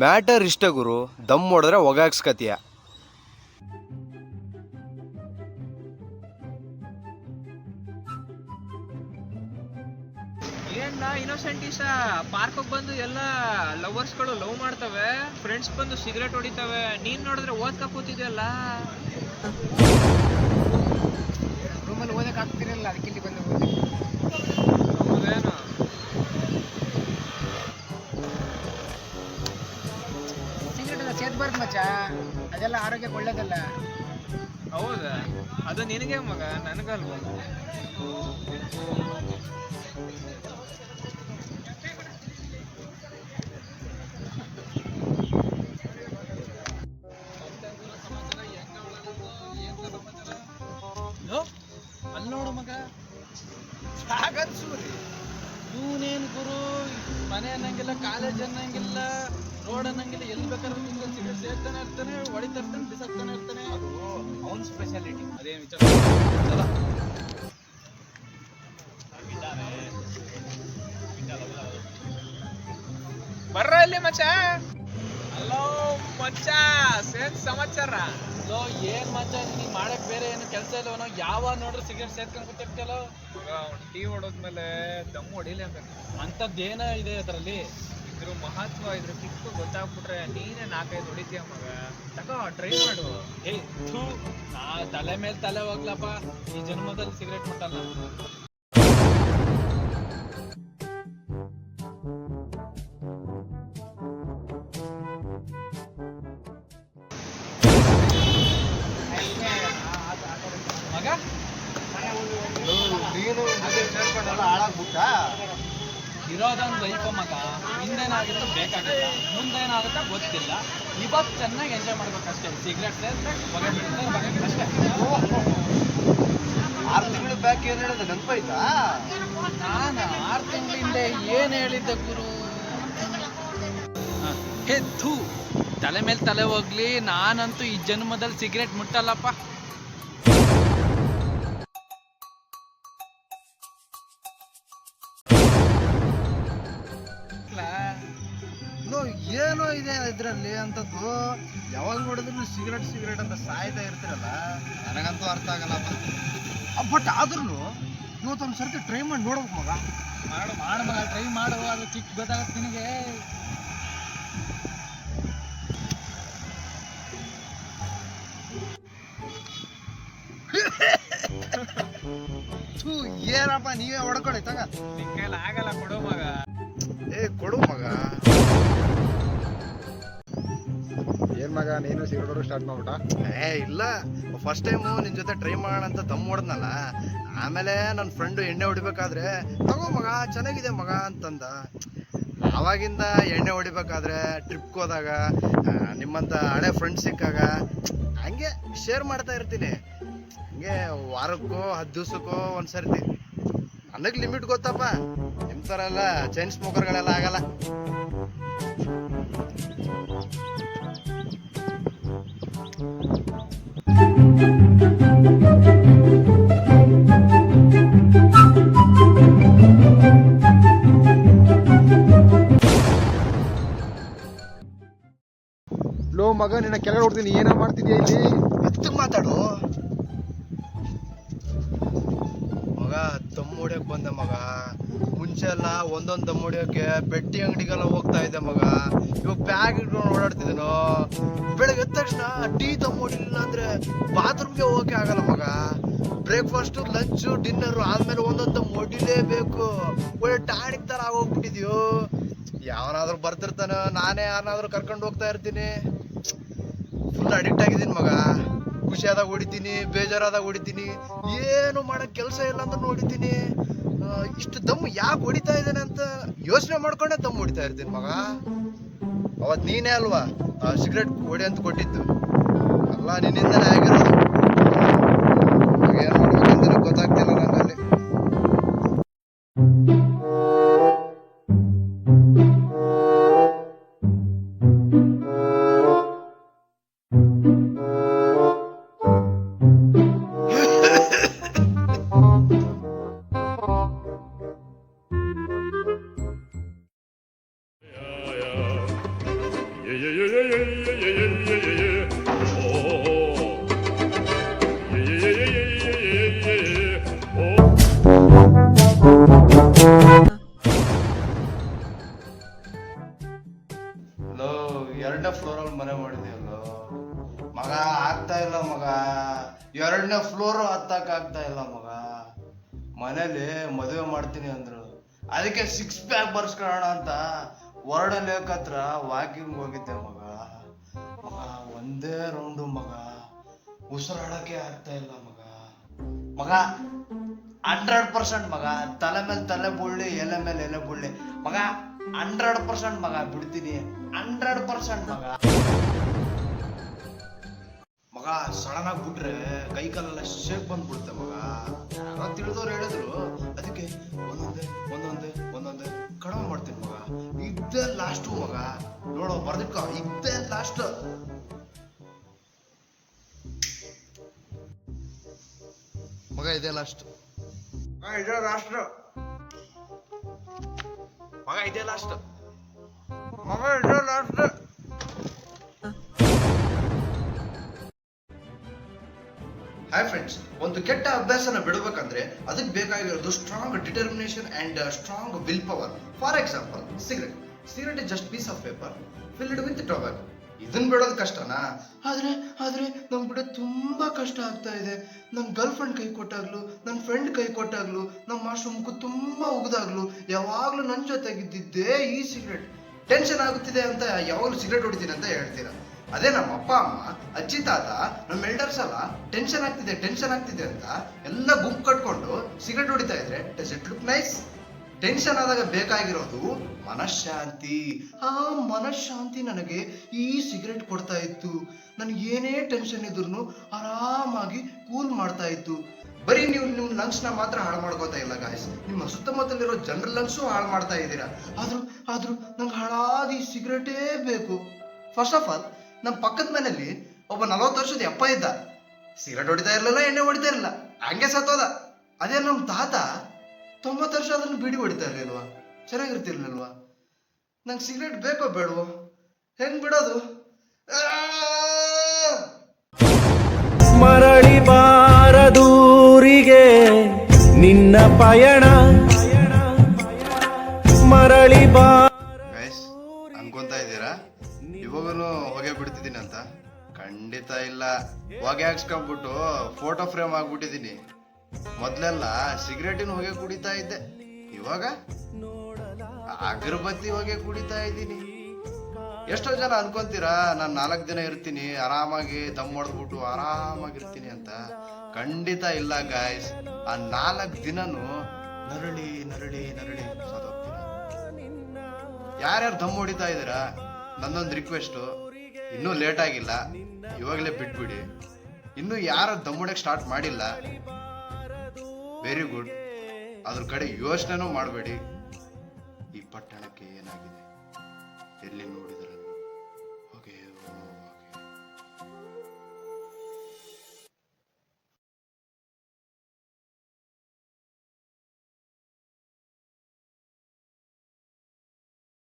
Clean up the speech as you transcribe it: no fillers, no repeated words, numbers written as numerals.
Matter ಇಷ್ಟ ಗುರು, ದಮ್ ಹೊಡೆದ್ರೆ ಒಗಾಕ್ಸ್ಕತಿಯ. ಏನ್ನ ಇನ್ನೋಸೆಂಟ್ ಈಸ ಪಾರ್ಕ್ ಬಂದು ಎಲ್ಲ ಲವರ್ಸ್ಗಳು ಲವ್ ಮಾಡ್ತವೆ, ಫ್ರೆಂಡ್ಸ್ ಬಂದು ಸಿಗರೇಟ್ ಹೊಡಿತವೆ, ನೀನ್ ನೋಡಿದ್ರೆ ಓದ್ಕ ಕೂತಿದ್ಯಲ್ಲ. ರೂಮಲ್ಲಿ ಓದಕ್ಕೆ ಆಗ್ತಿರಲ್ಲ, ಅದಕ್ಕೆ ಇಲ್ಲಿ ಬಂದು ಹೌದೇನು? ಸಿಗರೇಟ್ ಎಲ್ಲ ಸೇದ್ಬಾರ್ದು ಮಚ್ಚ, ಅದೆಲ್ಲ ಆರೋಗ್ಯಕ್ಕೆ ಒಳ್ಳೇದಲ್ಲ. ಹೌದಾ? ಅದು ನಿನಗೆ ಮಗ, ನನಗಲ್ವ? ಅಲ್ಲಿ ನೋಡು ಮಗ, ಸೂರಿ ಇವನೇನು ಗುರು, ಮನೆ ಅನ್ನಂಗಿಲ್ಲ, ಕಾಲೇಜ್ ಅನ್ನಂಗಿಲ್ಲ, ರೋಡ್ ಅನ್ನಂಗಿಲ್ಲ, ಎಲ್ಲಿ ಬೇಕಾದ್ರೂ ಸಿಗರೇಟ್ ಸೇರ್ತಾನೆ ಇರ್ತಾನೆ, ಹೊಡಿತಾ ಇರ್ತಾನೆ, ಬಿಸಾಕ್ತಾನೆ ಇರ್ತಾನೆ. ಅದು ಅವನ ಸ್ಪೆಷಾಲಿಟಿ. ಅದೇನು ವಿಚಾರ? ಬರ್ರ ಇಲ್ಲಿ ಮಚ್ಚ. ಹಲೋ ಮಚ್ಚ, ಸೇನ್ ಸಮಾಚಾರ? ಲೋ, ಏನ್ ಮಚ್ಚ ನೀನು ಮಾಡಕ್ ಬೇರೆ ಏನು ಕೆಲಸ ಇಲ್ಲವನೋ? ಯಾವ ನೋಡ್ರಿ ಸಿಗರೇಟ್ ಸೇರ್ಕೊಂಡು ಕೂತಿರ್ತೀಯಲ್ಲ ಮಗ. ಅವ್ನು ಟೀ ಹೊಡೋದ್ಮೇಲೆ ದಮ್ ಹೊಡಿಲಿ ಅಂತ. ಅಂಥದ್ದೇನ ಇದೆ ಅದರಲ್ಲಿ? ಇದ್ರ ಮಹತ್ವ, ಇದ್ರ ಕಿಕ್ಕು ಗೊತ್ತಾಗ್ಬಿಟ್ರೆ ನೀನೇ 4-5 ಹೊಡಿತೀಯ ಮಗ. ತಗೋ, ಟ್ರೈ ಮಾಡು. ಏಯ್ ಥೂ, ನಾ ತಲೆ ಮೇಲೆ ತಲೆ ಹೋಗ್ಲಪ್ಪ, ಈ ಜನ್ಮದಲ್ಲಿ ಸಿಗರೇಟ್ ಮುಟ್ಟಲ್ಲ. ಮಗ, ನೀನು ಸೇರ್ಕೊಂಡೆಲ್ಲ ಹಾಳಾಗ್ಬಿಟ್ಟ. ಇರೋದೊಂದು ಲೈಫ್ ಮಗ, ಹಿಂದೇನಾಗುತ್ತೋ ಬೇಕಾಗಿಲ್ಲ, ಮುಂದೇನಾಗುತ್ತೋ ಗೊತ್ತಿಲ್ಲ. ಇವತ್ತು ಚೆನ್ನಾಗಿ ಎಂಜಾಯ್ ಮಾಡ್ಬೇಕಷ್ಟೇ. ಸಿಗರೇಟ್ ಸೇರ್ಬೇಕು, ಹೊಗೆ ಬಿಡ್ತಾರೆ, ಹೊಗೆ ಅಷ್ಟೇ. 6 ತಿಂಗಳು ಬ್ಯಾಕ್ ಏನು ಹೇಳಿದೆ ನೆನಪಾಯ್ತಾ? ನಾನು 6 ತಿಂಗಳ ಹಿಂದೆ ಏನು ಹೇಳಿದ್ದೆ ಗುರು? ಹೇ ಥೂ, ತಲೆ ಮೇಲೆ ತಲೆ ಹೋಗ್ಲಿ, ನಾನಂತೂ ಈ ಜನ್ಮದಲ್ಲಿ ಸಿಗರೇಟ್ ಮುಟ್ಟಲ್ಲಪ್ಪ. ಏನೋ ಇದೆ ಇದ್ರಲ್ಲಿ ಅಂತದ್ದು. ಯಾವಾಗ ನೋಡಿದ್ರು ಸಿಗರೇಟ್ ಸಿಗರೇಟ್ ಅಂತ ಸಾಯ್ತಾ ಇರ್ತೀರಲ್ಲ, ನನಗಂತೂ ಅರ್ಥ ಆಗಲ್ಲಪ್ಪ. ಬಟ್ ಆದ್ರೂ ಇವತ್ತೊಂದು ಸರ್ತಿ ಟ್ರೈ ಮಾಡಿ ನೋಡ್ಬೇಕು ಮಗ. ಮಾಡು ಮಗ, ಟ್ರೈ ಮಾಡು, ಅದು ಕಿಕ್ ಗೊತ್ತಾಗತ್ತೆ ನಿನಗೆ. ಏನಪ್ಪ ನೀವೇ ಹೊಡ್ಕೊಡಿ ತಗ. ನಿನ್ ಕೈಲಿ ಆಗಲ್ಲ, ಕೊಡೋ ಮಗ. ಕೊಡು ಮಗ. ಏನ್ ಮಗ, ನೀನು ಸಿಗರೇಟ್ ಹೊಡೋಕೆ ಸ್ಟಾರ್ಟ್ ಮಾಡ್ಬಿಟ್ಟ? ಇಲ್ಲ, ಫಸ್ಟ್ ಟೈಮು ನಿನ್ ಜೊತೆ ಟ್ರೈ ಮಾಡೋಣ ಅಂತ ದಮ್ ಹೊಡೆದ್ನಲ್ಲ, ಆಮೇಲೆ ನನ್ನ ಫ್ರೆಂಡು ಎಣ್ಣೆ ಹೊಡಿಬೇಕಾದ್ರೆ ತಗೋ ಮಗ ಚೆನ್ನಾಗಿದೆ ಮಗ ಅಂತಂದ. ಆವಾಗಿಂದ ಎಣ್ಣೆ ಹೊಡಿಬೇಕಾದ್ರೆ ಟ್ರಿಪ್ಗೆ ಹೋದಾಗ, ನಿಮ್ಮಂತ ಹಳೆ ಫ್ರೆಂಡ್ಸ್ ಸಿಕ್ಕಾಗ ಹಂಗೆ ಶೇರ್ ಮಾಡ್ತಾ ಇರ್ತೀನಿ. ಹಂಗೆ ವಾರಕ್ಕೋ 10 ದಿವ್ಸಕ್ಕೋ ಒಂದ್ಸರ್ತಿ. ನನಗೆ ಲಿಮಿಟ್ ಗೊತ್ತಪ್ಪ, ನಿಮ್ಮ ಥರ ಎಲ್ಲ ಚೈನ್ ಸ್ಮೋಕರ್ಗಳೆಲ್ಲ ಆಗಲ್ಲ. ಲೋ ಮಗ, ನಿನ್ನ ಕೆಳಗಡೆ ಹೊಡ್ತೀನಿ, ಏನ ಮಾಡ್ತಿದ್ಯಾ ಇಲ್ಲಿ? ಎತ್ತಗೆ ಮಾತಾಡು ಮಗ. ದಮ್ ಹೊಡಿಯೋಕೆ ಬಂದೆ ಮಗ. ಮುಂಚೆ ಎಲ್ಲ ಒಂದೊಂದು ದಮ್ ಹೊಡಿಯೋಕೆ ಬೆಟ್ಟಿ ಅಂಗಡಿಗೆಲ್ಲ ಹೋಗ್ತಾ ಇದ್ದೆ ಮಗ. ಇವಾಗ ಬ್ಯಾಗ್ ಇಟ್ಕೊಂಡು ಓಡಾಡ್ತಿದ್ದೀನೋ. ಬೆಳಗ್ಗೆ ಎದ್ದ ತಕ್ಷಣ ಟೀ ದಮ್ ಹೊಡಿಲಿಲ್ಲ ಅಂದ್ರೆ ಬಾತ್ರೂಮ್ಗೆ ಹೋಗಕ್ಕೆ ಆಗಲ್ಲ ಮಗ. ಬ್ರೇಕ್ಫಾಸ್ಟು, ಲಂಚು, ಡಿನ್ನರು ಆದ್ಮೇಲೆ ಒಂದೊಂದು ದಮ್ ಹೊಡಿಲೇಬೇಕು. ಒಳ್ಳೆ ಟಾಣಿಕ್ ಥರ ಆಗೋಗ್ಬಿಟ್ಟಿದ್ಯೋ. ಯಾವನಾದ್ರೂ ಬರ್ತಿರ್ತಾನೋ, ನಾನೇ ಯಾರನ್ನಾದ್ರೂ ಕರ್ಕೊಂಡು ಹೋಗ್ತಾ ಇರ್ತೀನಿ. ಫುಲ್ ಅಡಿಕ್ಟ್ ಆಗಿದ್ದೀನಿ ಮಗ. ಖುಷಿಯಾದಾಗ ಹೊಡಿತೀನಿ, ಬೇಜಾರಾದಾಗ ಹೊಡಿತೀನಿ, ಏನು ಮಾಡೋಕ್ಕೆ ಕೆಲಸ ಇಲ್ಲ ಅಂದ್ರೆ ಹೊಡಿತೀನಿ. ಇಷ್ಟು ದಮ್ಮು ಯಾಕೆ ಹೊಡಿತಾ ಇದ್ದೇನೆ ಅಂತ ಯೋಚನೆ ಮಾಡ್ಕೊಂಡೆ ದಮ್ ಹೊಡಿತಾ ಇರ್ತೀನಿ ಮಗ. ಅವತ್ತು ನೀನೇ ಅಲ್ವಾ ಸಿಗರೇಟ್ ಹೊಡಿ ಅಂತ ಕೊಟ್ಟಿದ್ದು? ಅಲ್ಲ, ನಿನ್ನಿಂದನೇ ಆಗಿರೋದು. ಏನು ಮಾಡ್ಬೇಕಂತ ಗೊತ್ತಾಗ್ತಿಲ್ಲ ನನ್ನಲ್ಲಿ. ಮನೇಲಿ ಮದುವೆ ಮಾಡ್ತೀನಿ ಅಂದ್ರು. ಅದಕ್ಕೆ 6 ಪ್ಯಾಕ್ ಬರ್ಸ್ಕೊಳ್ಳೋಣ ಅಂತ ಹೊರಡಲ್ಲಿ ಹತ್ರ ವಾಕಿಂಗ್ ಹೋಗಿದ್ದೆ ಮಗ. ಮಗ ಒಂದೇ ರೌಂಡು ಮಗ, ಉಸಿರಾಡಕ್ಕೆ ಆಗ್ತಾ ಇಲ್ಲ ಮಗ. ಮಗ 100% ಮಗ, ತಲೆ ಮೇಲೆ ತಲೆ ಬುಳ್ಳಿ, ಎಲೆ ಮೇಲೆ ಎಲೆ ಬುಳ್ಳಿ ಮಗ. 100% ಮಗ, ಬಿಡ್ತೀನಿ 100% ಮಗ. ಮಗ ಸಡನ್ ಆಗಿ ಬಿಟ್ರೆ ಕೈ ಕಾಲೆಲ್ಲ ಶೇಕ್ ಬಂದ್ಬಿಡುತ್ತೆ ಮಗ. ಯಾರೋ ತಿಳಿದವ್ರು ಹೇಳಿದ್ರು, ಅದಕ್ಕೆ ಒಂದೊಂದೇ ಕಡಿಮೆ ಮಾಡ್ತೀನಿ ಮಗ. ಇದ್ದೇ ಲಾಸ್ಟು ಮಗ, ನೋಡೋ ಬರ್ದಿಟ್ಕೋ, ಇದ್ದೇ ಲಾಸ್ಟ್ ಮಗ, ಇದೇ ಲಾಸ್ಟ್ ಇದೇ ಲಾಸ್ಟ್ ಮಗ, ಇದೇ ಲಾಸ್ಟ್ ಮಗ, ಇದೇ ಲಾಸ್ಟ್. ಹಾಯ್ ಫ್ರೆಂಡ್ಸ್, ಒಂದು ಕೆಟ್ಟ ಅಭ್ಯಾಸನ ಬಿಡಬೇಕಂದ್ರೆ ಅದಕ್ಕೆ ಬೇಕಾಗಿರೋದು strong determination and strong willpower. For example, cigarette is just piece of paper filled with tobacco. ಇದನ್ನ ಬಿಡೋದು ಕಷ್ಟನಾ? ಆದ್ರೆ ನಮ್ಗೆ ಬಿಡೋದು ತುಂಬಾ ಕಷ್ಟ ಆಗ್ತಾ ಇದೆ. ನನ್ನ ಗರ್ಲ್ ಫ್ರೆಂಡ್ ಕೈ ಕೊಟ್ಟಾಗ್ಲು, ನನ್ನ ಫ್ರೆಂಡ್ ಕೈ ಕೊಟ್ಟಾಗ್ಲು, ನಮ್ಮ ಮಾಸ್ಟರ್ ಮುಖ ತುಂಬಾ ಉಗ್ದಾಗ್ಲು ಯಾವಾಗ್ಲೂ ನನ್ನ ಜೊತೆಗಿದ್ದಿದ್ದೇ ಈ ಸಿಗರೆಟ್. ಟೆನ್ಷನ್ ಆಗುತ್ತಿದೆ ಅಂತ ಯಾವಾಗಲೂ ಸಿಗರೆಟ್ ಹೊಡಿತೀನಿ ಅಂತ ಹೇಳ್ತೀರಾ. ಅದೇ ನಮ್ಮ ಅಪ್ಪ ಅಮ್ಮ, ಅಜ್ಜಿ ತಾತ, ನಮ್ಮ ಎಲ್ಡರ್ಸ್ ಎಲ್ಲ ಟೆನ್ಷನ್ ಆಗ್ತಿದೆ ಅಂತ ಎಲ್ಲ ಗುಂಪು ಕಟ್ಕೊಂಡು ಸಿಗರೆಟ್ ಹೊಡಿತಾ ಇದ್ರೆ does it look nice? Tension ಆದಾಗ ಬೇಕಾಗಿರೋದು ಮನಃಶಾಂತಿ. ಆ ಮನಃಶಾಂತಿ ನನಗೆ ಈ ಸಿಗರೆಟ್ ಕೊಡ್ತಾ ಇತ್ತು. ನನಗೆ ಏನೇ ಟೆನ್ಷನ್ ಇದ್ರು ಆರಾಮಾಗಿ ಕೂಲ್ ಮಾಡ್ತಾ ಇತ್ತು. ಬರೀ ನೀವು ನಿಮ್ಮ ಲಂಗ್ಸ್ನ ಮಾತ್ರ ಹಾಳು ಮಾಡ್ಕೋತಾ ಇಲ್ಲ ಗಾಯ್ಸ್, ನಿಮ್ಮ ಸುತ್ತಮುತ್ತಲಿರೋ ಜನರ ಲಂಗ್ಸು ಹಾಳು ಮಾಡ್ತಾ ಇದ್ದೀರಾ. ಆದ್ರೂ ನಂಗೆ ಹಾಳಾದ ಈ ಸಿಗರೇಟೇ ಬೇಕು. ಫಸ್ಟ್ ಆಫ್ ಆಲ್, ನಮ್ಮ ಪಕ್ಕದ ಮನೆಯಲ್ಲಿ ಒಬ್ಬ 40 ವರ್ಷದ ಅಪ್ಪ ಇದ್ದ. ಸಿಗರೇಟ್ ಹೊಡಿತಾ ಇರಲಿಲ್ಲ, ಎಣ್ಣೆ ಹೊಡಿತಾ ಇರಲಿಲ್ಲ, ಹಂಗೆ ಸತ್ತೋದ. ಅದೇ ನಮ್ಮ ತಾತ 90 ವರ್ಷ ಅದನ್ನು ಬೀಡಿ ಹೊಡಿತಾ ಇರ್ಲಿಲ್ವಾ? ಚೆನ್ನಾಗಿರ್ತಿರ್ಲಿಲ್ವಾ? ನಂಗೆ ಸಿಗರೇಟ್ ಬೇಕೋ ಬೇಡವೋ? ಹೆಂಗ್ ಬಿಡೋದು? ಮರಳಿ ಬಾರದೂರಿಗೆ ನಿನ್ನ ಪಯಣ ಮರಳಿ ಬಾ. ಗೈಸ್, ಅನ್ಕೊಂತಾ ಇದ್ದೀರಾ ಇವಾಗನು ಹೊಗೆ ಬಿಡ್ತಿದ್ದೀನಿ ಅಂತ? ಖಂಡಿತ ಇಲ್ಲ. ಹೊಗೆ ಹಾಕ್ಸ್ಕೊಂಡ್ಬಿಟ್ಟು ಫೋಟೋ ಫ್ರೇಮ್ ಆಗ್ಬಿಟ್ಟಿದ್ದೀನಿ. ಮೊದ್ಲೆಲ್ಲ ಸಿಗರೇಟಿನ ಹೊಗೆ ಕುಡಿತಾ ಇದ್ದೆ, ಇವಾಗ ಅಗರಬತ್ತಿ ಹೊಗೆ ಕುಡಿತಾ ಇದ್ದೀನಿ. ಎಷ್ಟೋ ಜನ ಅನ್ಕೊಂತೀರಾ ನಾನು 4 ದಿನ ಇರ್ತೀನಿ ಆರಾಮಾಗಿ, ದಮ್ ಹೊಡೆದ್ಬಿಟ್ಟು ಆರಾಮಾಗಿರ್ತೀನಿ ಅಂತ. ಖಂಡಿತ ಇಲ್ಲ ಗಾಯ್ಸ್. ಆ 4 ದಿನನು ನರಳಿ ಸತ್ತೋಗ್ತೀರ. ಯಾರ್ಯಾರು ದಮ್ ಹೊಡಿತಾ ಇದ್ದೀರಾ, ನನ್ನೊಂದು ರಿಕ್ವೆಸ್ಟು, ಇನ್ನೂ ಲೇಟ್ ಆಗಿಲ್ಲ, ಇವಾಗಲೇ ಬಿಟ್ಬಿಡಿ. ಇನ್ನೂ ಯಾರು ದಮ್ ಹೊಡೆಯಕ್ಕೆ ಸ್ಟಾರ್ಟ್ ಮಾಡಿಲ್ಲ, ವೆರಿ ಗುಡ್. ಅದ್ರ ಕಡೆ ಯೋಚನೆನೂ ಮಾಡಬೇಡಿ. ಈ ಪಟ್ಟಣಕ್ಕೆ ಏನಾಗಿದೆ, ಎಲ್ಲಿ ನೋಡಿದ